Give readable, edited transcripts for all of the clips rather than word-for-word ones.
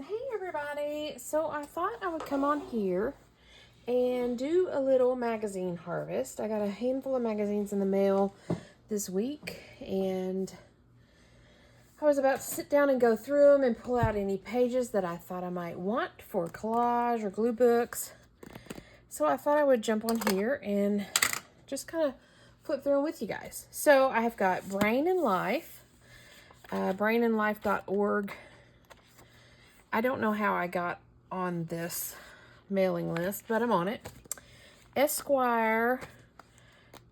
Hey everybody, so I thought I would come on here and do a little magazine harvest. I got a handful of magazines in the mail this week, and I was about to sit down and go through them and pull out any pages that I thought I might want for collage or glue books. So I thought I would jump on here and just kind of flip through them with you guys. So I have got Brain and Life, brainandlife.org. I don't know how I got on this mailing list, but I'm on it. Esquire,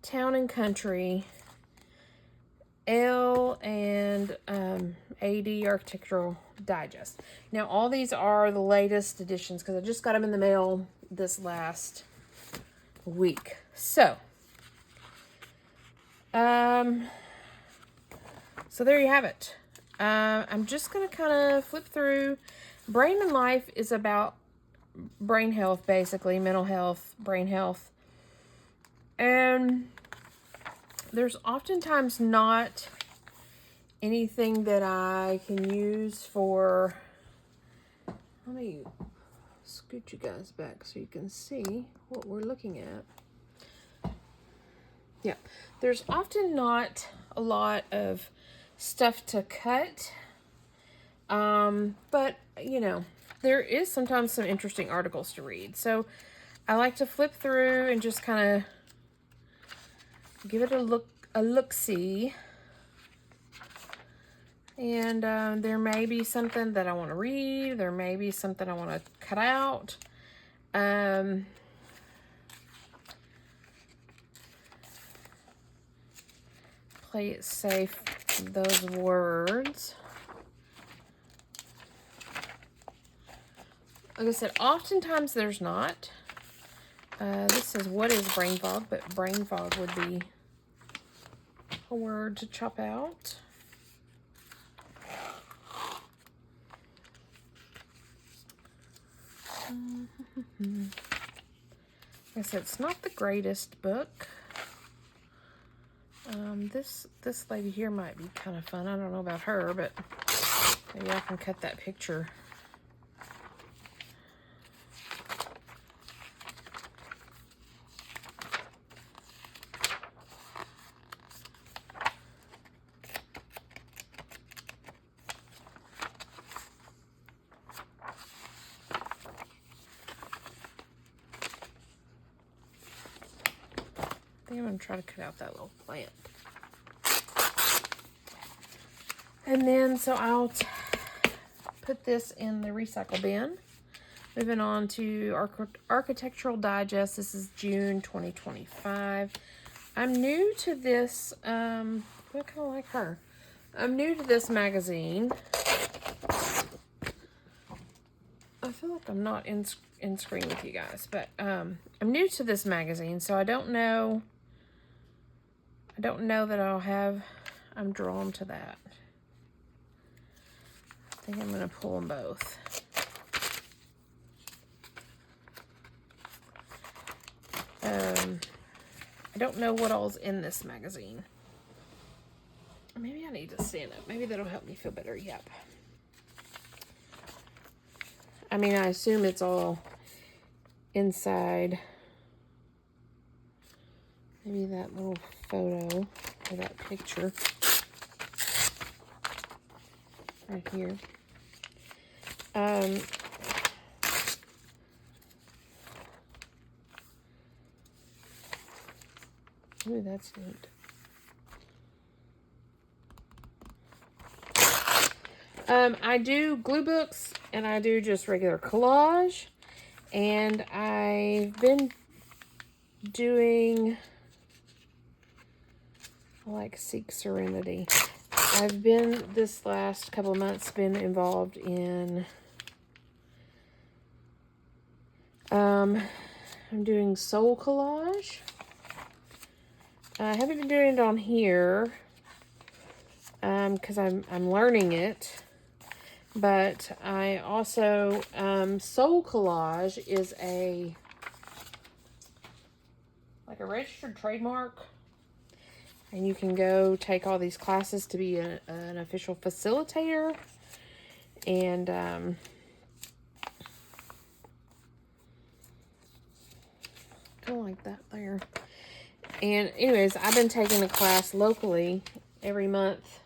Town and Country, Elle, and AD Architectural Digest. Now, all these are the latest editions because I just got them in the mail this last week. So there you have it. I'm just going to kind of flip through. Brain and Life is about brain health, basically, mental health, brain health. And there's oftentimes not anything that I can use for, let me scoot you guys back so you can see what we're looking at. Yeah, there's often not a lot of stuff to cut, but you know, there is sometimes some interesting articles to read, so I like to flip through and just kind of give it a look-see, and there may be something that I want to read, there may be something I want to cut out. Play it safe, those words. Like I said, oftentimes there's not. This says, what is brain fog? But brain fog would be a word to chop out. Like I said, it's not the greatest book. This lady here might be kind of fun. I don't know about her, but maybe I can cut that picture. I think I'm going to try to cut out that little plant. And then, so I'll put this in the recycle bin. Moving on to Architectural Digest. This is June 2025. I'm new to this. I kind of like her. I'm new to this magazine. I feel like I'm not in screen with you guys, but I'm new to this magazine, so I don't know that I'll have. I'm drawn to that. I think I'm going to pull them both. I don't know what all's in this magazine. Maybe I need to stand up. Maybe that'll help me feel better. Yep. I mean, I assume it's all inside. Maybe that little photo or that picture right here. Ooh, that's neat. I do glue books and I do just regular collage, and I've been doing, like, Seek Serenity. I've been, this last couple of months, been involved in, I'm doing soul collage. I haven't been doing it on here, because I'm learning it. But I also, soul collage is like a registered trademark. And you can go take all these classes to be an official facilitator. And something like that there. And anyways, I've been taking a class locally every month.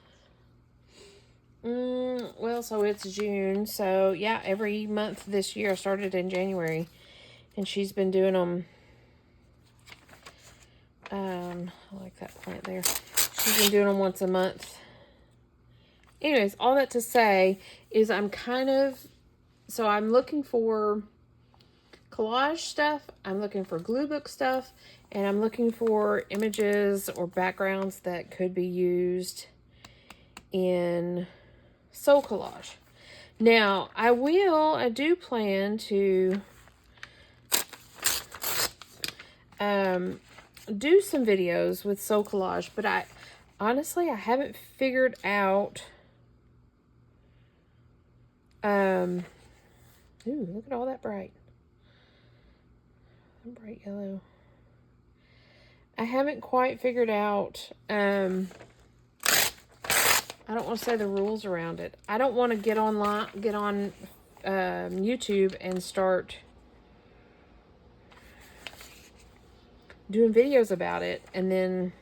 Well, so it's June. So yeah, every month this year. I started in January. And she's been doing them. I like that plant there. She's been doing them once a month. Anyways, all that to say is I'm looking for collage stuff. I'm looking for glue book stuff. And I'm looking for images or backgrounds that could be used in soul collage. Now, I do plan to do some videos with soul collage, but I haven't figured out. Ooh, look at all that bright yellow. I haven't quite figured out, I don't want to say the rules around it. I don't want to get on YouTube and start doing videos about it and then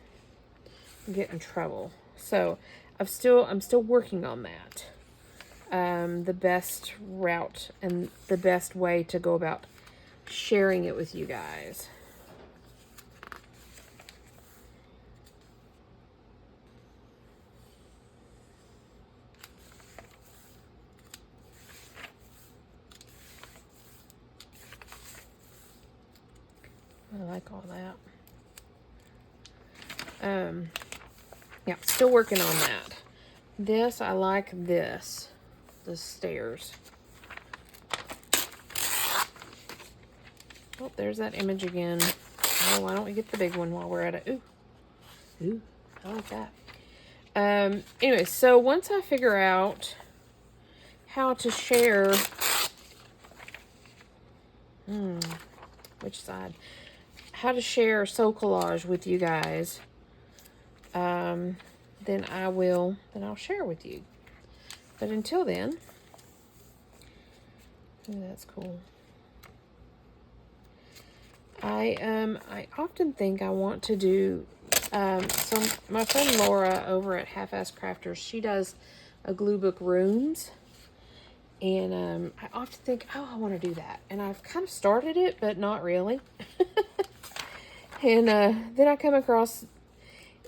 get in trouble. So I'm still working on that. The best route and the best way to go about sharing it with you guys. I like all that. Yeah, still working on that. This, I like this. The stairs. Oh, there's that image again. Oh, why don't we get the big one while we're at it? Ooh, I like that. Anyway, so once I figure out how to share, which side? How to share soul collage with you guys, then I'll share with you. But until then, ooh, that's cool. I often think I want to do, so my friend Laura over at Half-Ass Crafters, she does a glue book rooms. And I often think, oh, I want to do that. And I've kind of started it, but not really. And then I come across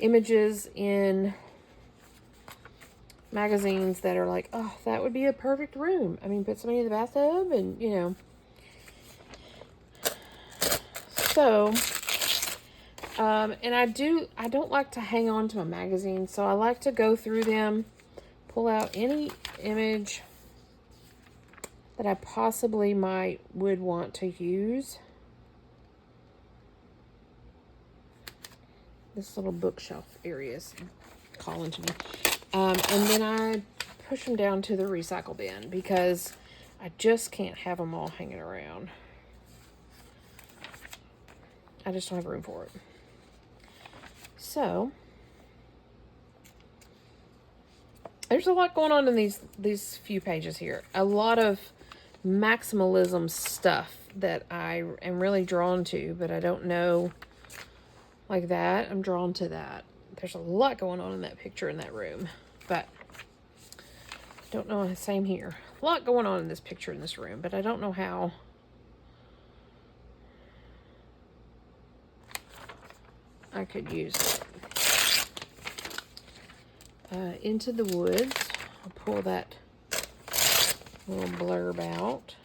images in magazines that are like, oh, that would be a perfect room. I mean, put somebody in the bathtub and, you know. So, and I don't like to hang on to a magazine. So I like to go through them, pull out any image that I possibly would want to use. This little bookshelf area is calling to me. And then I push them down to the recycle bin because I just can't have them all hanging around. I just don't have room for it. So, there's a lot going on in these few pages here. A lot of maximalism stuff that I am really drawn to, but I don't know. Like that, I'm drawn to that. There's a lot going on in that picture in that room, but don't know. Same here. A lot going on in this picture in this room, but I don't know how. I could use it. Into the Woods. I'll pull that little blurb out.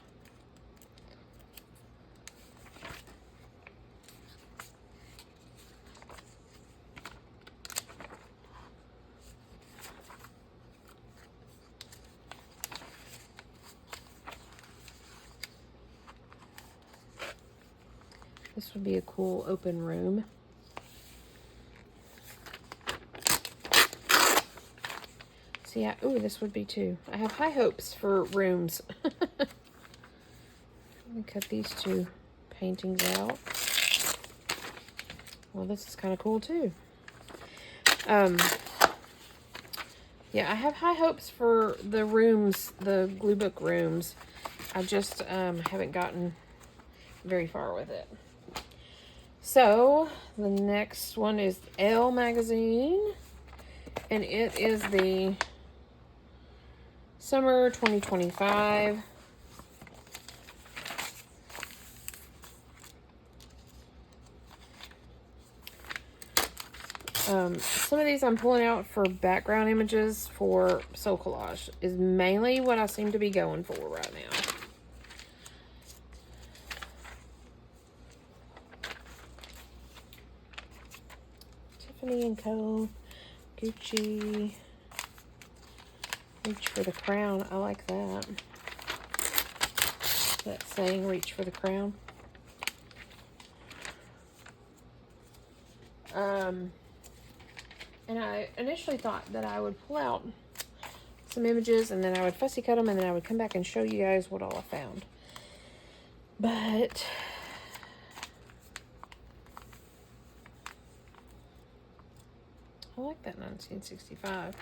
This would be a cool open room. So yeah, ooh, this would be too. I have high hopes for rooms. Let me cut these two paintings out. Well, this is kind of cool too. Yeah, I have high hopes for the rooms, the glue book rooms. I just haven't gotten very far with it. So, the next one is Elle magazine. And it is the summer 2025. Some of these I'm pulling out for background images for Soul Collage is mainly what I seem to be going for right now. Tiffany & Co. Gucci. Reach for the crown. I like that. That saying, reach for the crown. And I initially thought that I would pull out some images and then I would fussy cut them and then I would come back and show you guys what all I found. But I like that 1965.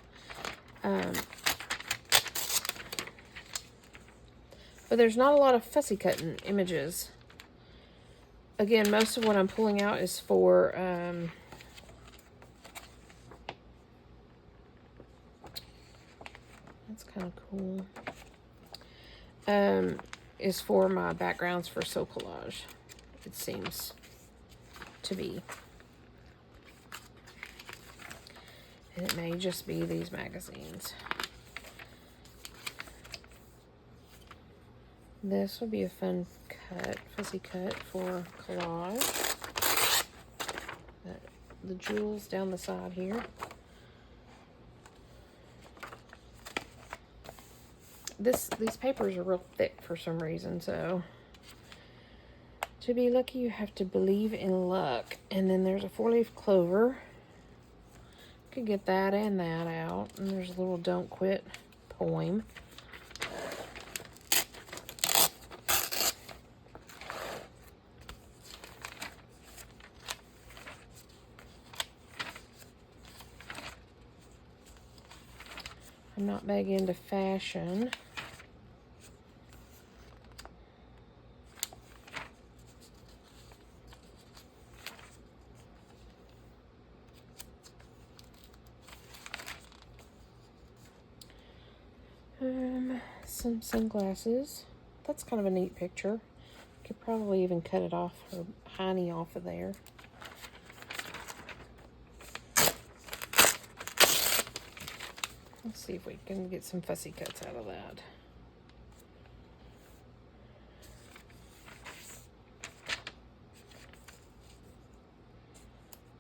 But there's not a lot of fussy cutting images. Again, most of what I'm pulling out is for that's kind of cool. Is for my backgrounds for Soul Collage. It seems to be. And it may just be these magazines. This would be a fun cut, fussy cut for Collage. The jewels down the side here. These papers are real thick for some reason, so to be lucky you have to believe in luck. And then there's a 4-leaf clover. Could get that and that out. And there's a little don't quit poem. I'm not big into fashion. Some sunglasses. That's kind of a neat picture. Could probably even cut it off or hiney off of there. Let's see if we can get some fussy cuts out of that.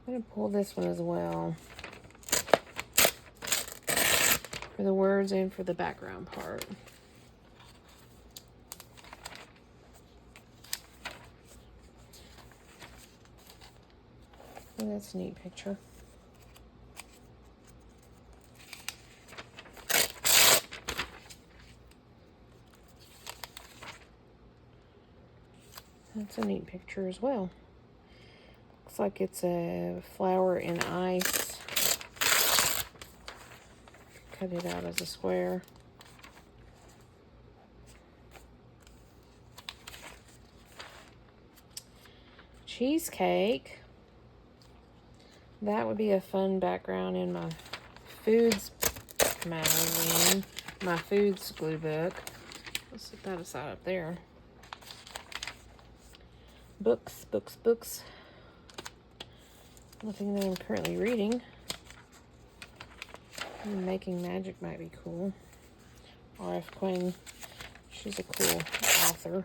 I'm going to pull this one as well. For the words and for the background part. Oh, that's a neat picture. That's a neat picture as well. Looks like it's a flower in ice. Cut it out as a square. Cheesecake. That would be a fun background in my foods magazine, my foods glue book. Let's set that aside up there. Books, books, books. Nothing that I'm currently reading. Making Magic might be cool. R.F. Quinn, she's a cool author.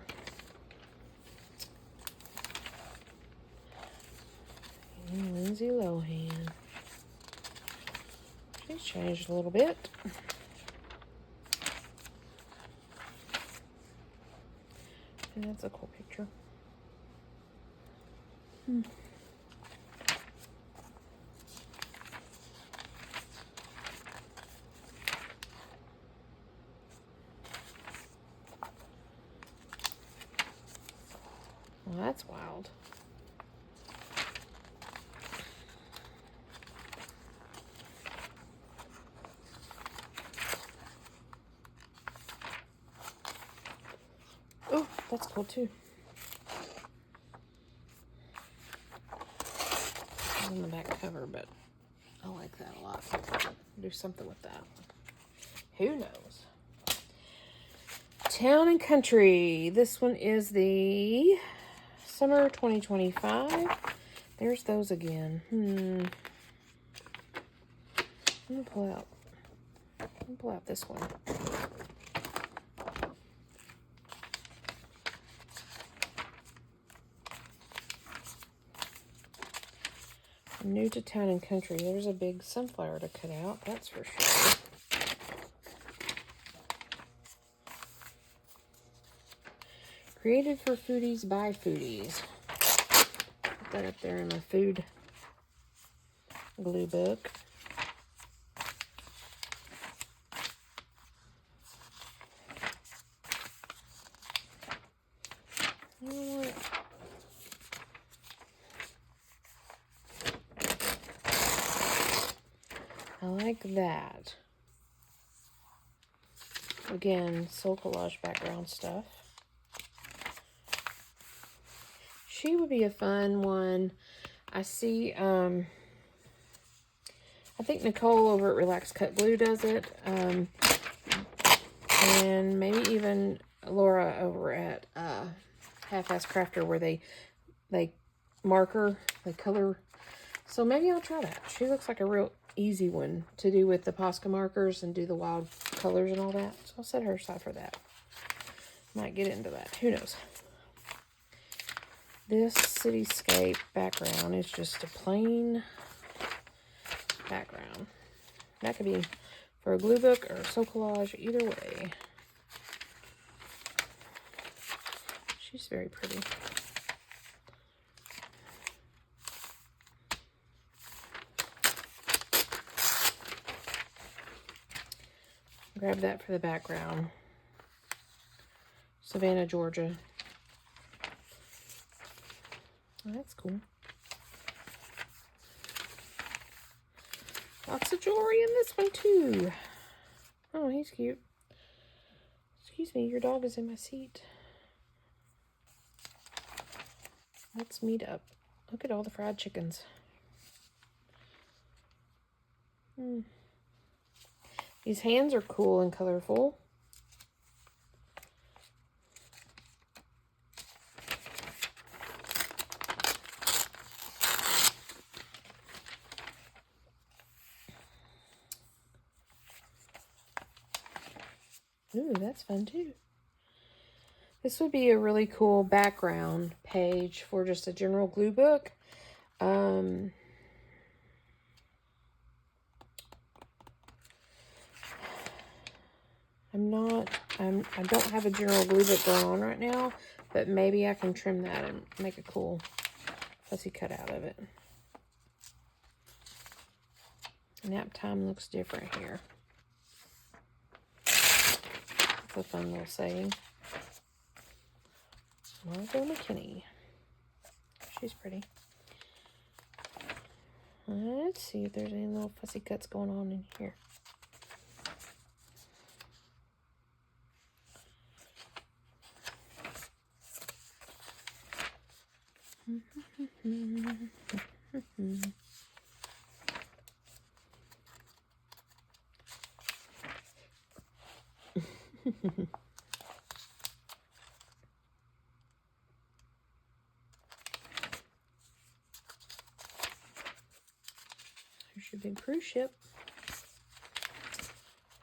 And Lindsay Lohan. She's changed a little bit. And that's a cool picture. Well, that's wild. Oh, that's cool too. on the back cover, but I like that a lot. Do something with that. Who knows? Town and Country. This one is the Summer 2025. There's those again. I'm gonna pull out this one. I'm new to Town and Country. There's a big sunflower to cut out, that's for sure. Created for foodies by foodies. Put that up there in my food glue book. I like that. Again, Soul Collage background stuff. She would be a fun one. I see, I think Nicole over at Relax Cut Glue does it. And maybe even Laura over at Half-Ass Crafter, where they marker, they color. So maybe I'll try that. She looks like a real easy one to do with the Posca markers and do the wild colors and all that. So I'll set her aside for that. Might get into that. Who knows? This cityscape background is just a plain background. That could be for a glue book or a Soul Collage, either way. She's very pretty. Grab that for the background. Savannah, Georgia. Oh, that's cool. Lots of jewelry in this one, too. Oh, he's cute. Excuse me, your dog is in my seat. Let's meet up. Look at all the fried chickens. These hands are cool and colorful. Ooh, that's fun too. This would be a really cool background page for just a general glue book. I don't have a general glue book going on right now, but maybe I can trim that and make a cool fussy cut out of it. Nap time looks different here. That's a fun little saying. Margot McKinney. She's pretty. Let's see if there's any little fussy cuts going on in here. Here's your big cruise ship.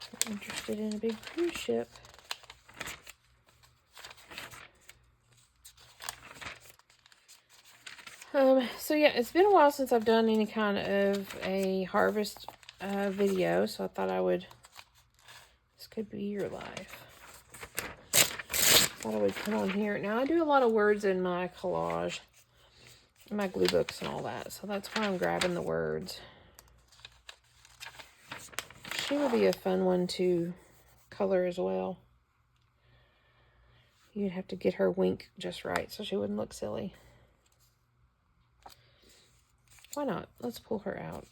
If you're interested in a big cruise ship. So yeah, it's been a while since I've done any kind of a harvest video, so I thought this could be your life. Thought I would come on here. Now I do a lot of words in my collage, in my glue books and all that, so that's why I'm grabbing the words. She would be a fun one to color as well. You'd have to get her wink just right so she wouldn't look silly. Why not? Let's pull her out.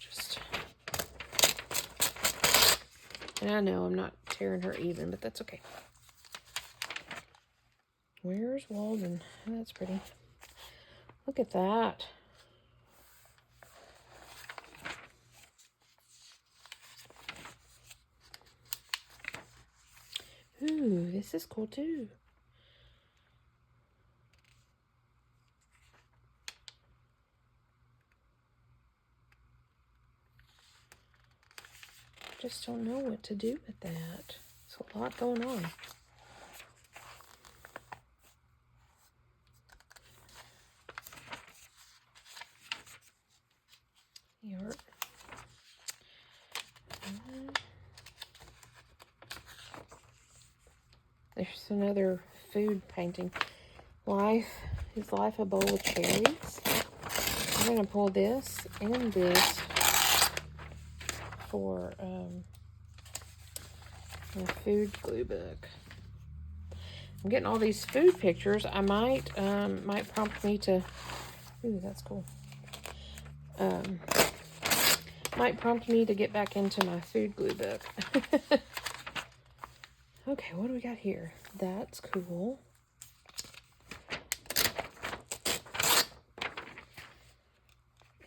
And I know I'm not tearing her even, but that's okay. Where's Walden? Oh, that's pretty. Look at that. this is cool too. Just don't know what to do with that. There's a lot going on. Yard. There's another food painting. Life is life a bowl of cherries. I'm gonna pull this and this for my food glue book. I'm getting all these food pictures. I might prompt me to. Ooh, that's cool. Might prompt me to get back into my food glue book. Okay, what do we got here? That's cool.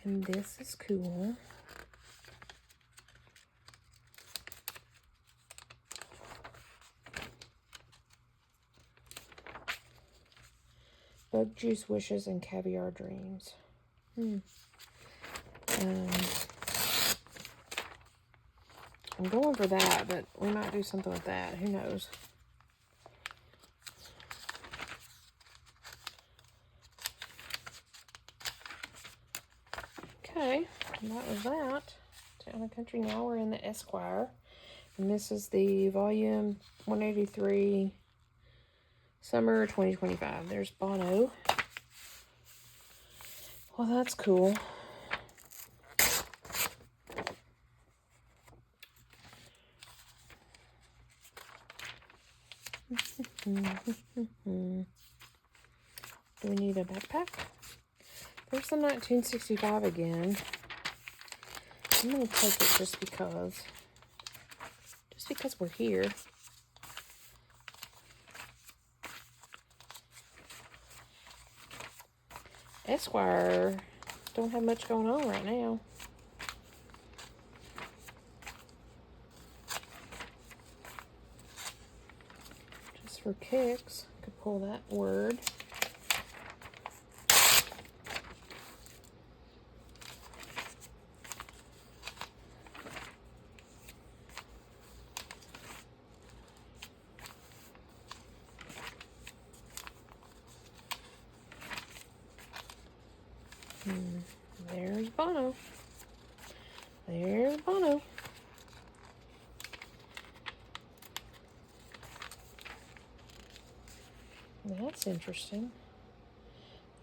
And this is cool. Bug juice wishes and caviar dreams. I'm going for that, but we might do something with that. Who knows? Okay, that was that. Town and Country. Now we're in the Esquire. And this is the volume 183, summer 2025. There's Bono. Well, that's cool. Do we need a backpack? There's the 1965 again. I'm going to take it just because we're here. Esquire don't have much going on right now. Just for kicks, could pull that word. There's Bono. There's Bono. That's interesting.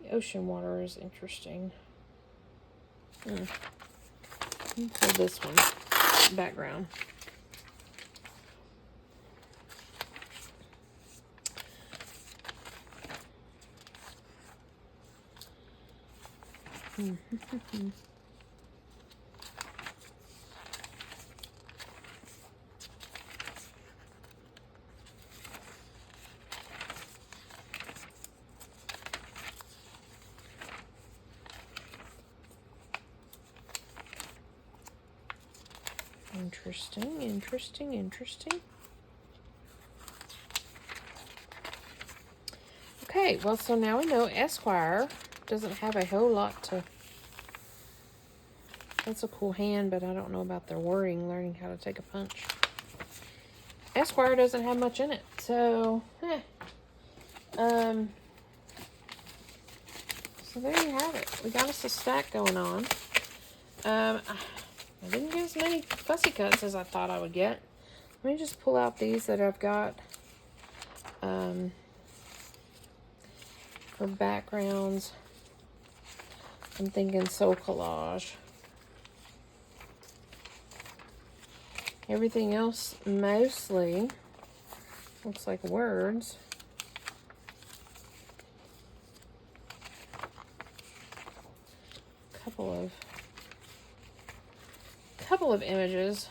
The ocean water is interesting. So this one, background. Interesting, interesting, interesting. Okay, well, so now we know Esquire doesn't have a whole lot to... That's a cool hand, but I don't know about their wording, learning how to take a punch. Esquire doesn't have much in it, so... So there you have it. We got us a stack going on. I didn't get as many fussy cuts as I thought I would get. Let me just pull out these that I've got for backgrounds. I'm thinking Soul Collage. Everything else mostly looks like words. Couple of images.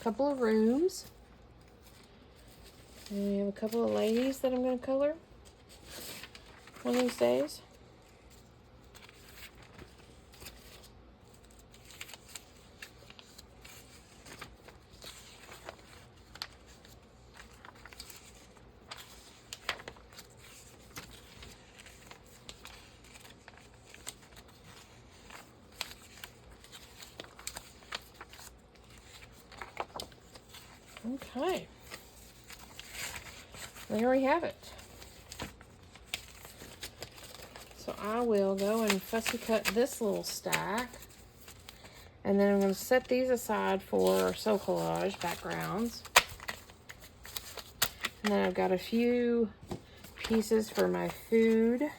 Couple of rooms. And we have a couple of ladies that I'm going to color one of these days. Okay. There we have it. So I will go and fussy cut this little stack. And then I'm going to set these aside for Soul Collage backgrounds. And then I've got a few pieces for my food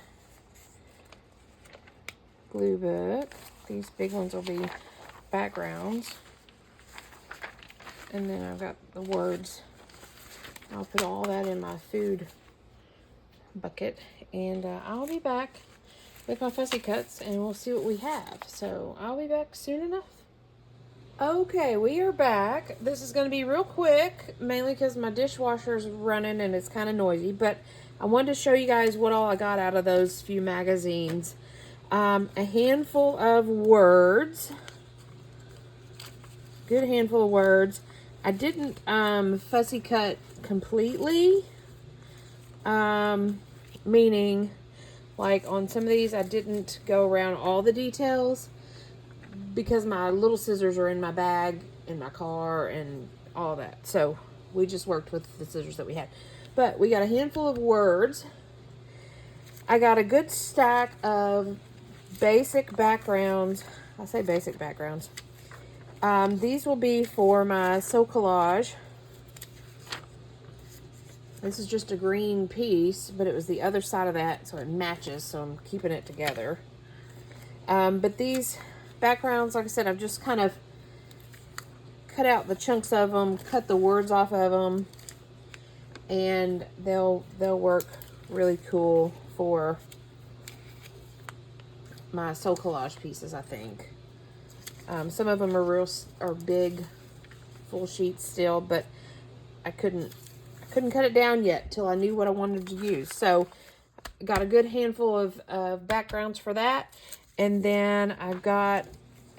glue book. These big ones will be backgrounds. And then I've got the words. I'll put all that in my food bucket. And I'll be back with my fussy cuts and we'll see what we have. So I'll be back soon enough. Okay, we are back. This is going to be real quick, mainly because my dishwasher's running and it's kind of noisy. But I wanted to show you guys what all I got out of those few magazines. A handful of words. Good handful of words. I didn't fussy cut completely. Meaning, like on some of these, I didn't go around all the details because my little scissors are in my bag, in my car, and all that. So we just worked with the scissors that we had. But we got a handful of words. I got a good stack of basic backgrounds. I say basic backgrounds. These will be for my Soul Collage. This is just a green piece, but it was the other side of that, so it matches, so I'm keeping it together. But these backgrounds, like I said, I've just kind of cut out the chunks of them, cut the words off of them, and they'll work really cool for my Soul Collage pieces, I think. Some of them are big, full sheets still, but I couldn't cut it down yet till I knew what I wanted to use. So got a good handful of backgrounds for that. And then I've got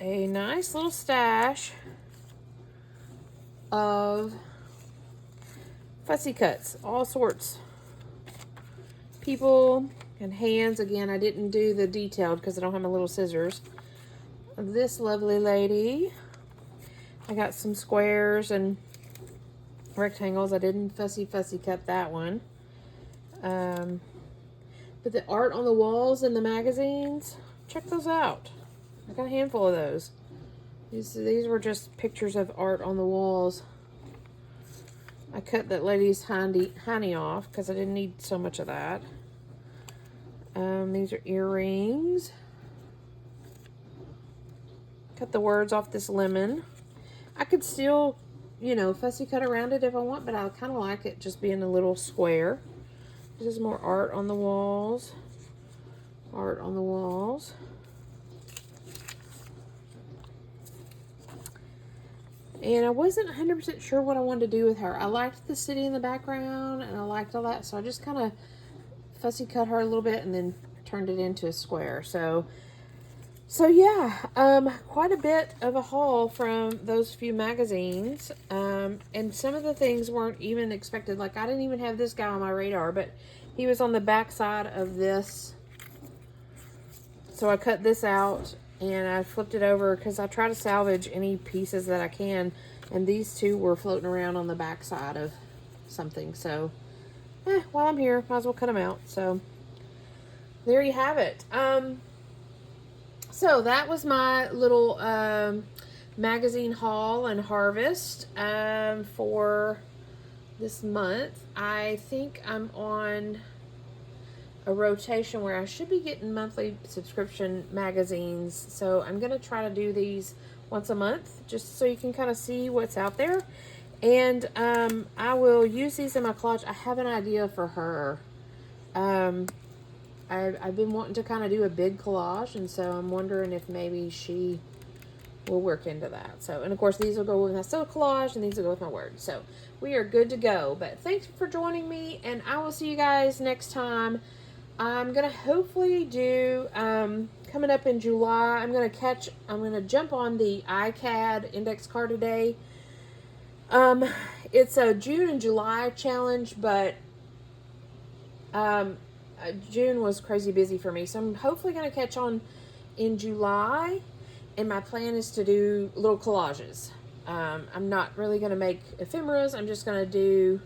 a nice little stash of fussy cuts, all sorts. People and hands. Again, I didn't do the detailed because I don't have my little scissors. This lovely lady. I got some squares and rectangles. I didn't fussy cut that one. But the art on the walls in the magazines, check those out. I got a handful of those. These were just pictures of art on the walls. I cut that lady's hiney off because I didn't need so much of that. These are earrings. Cut the words off this lemon. I could still, you know, fussy cut around it if I want, but I kind of like it just being a little square. This is more art on the walls. Art on the walls. And I wasn't 100% sure what I wanted to do with her. I liked the city in the background, and I liked all that, so I just kind of fussy cut her a little bit and then turned it into a square. So yeah, quite a bit of a haul from those few magazines. And some of the things weren't even expected. Like, I didn't even have this guy on my radar, but he was on the back side of this. So I cut this out and I flipped it over because I try to salvage any pieces that I can. And these two were floating around on the back side of something. So, while I'm here, might as well cut them out. So, there you have it. So that was my little magazine haul and harvest for this month. I think I'm on a rotation where I should be getting monthly subscription magazines. So I'm going to try to do these once a month just so you can kind of see what's out there. And I will use these in my collage. I have an idea for her. I've been wanting to kind of do a big collage, and so I'm wondering if maybe she we'll work into that. So, and of course, these will go with my still collage, and these will go with my word. So, we are good to go. But thanks for joining me, and I will see you guys next time. I'm going to hopefully do, coming up in July, I'm going to jump on the iCAD index card today. It's a June and July challenge, but June was crazy busy for me. So I'm hopefully going to catch on in July. And my plan is to do little collages. I'm not really going to make ephemeras. I'm just going to do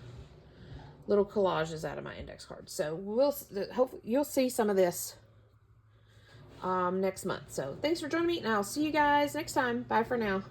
little collages out of my index cards. So hopefully you'll see some of this next month. So thanks for joining me, and I'll see you guys next time. Bye for now.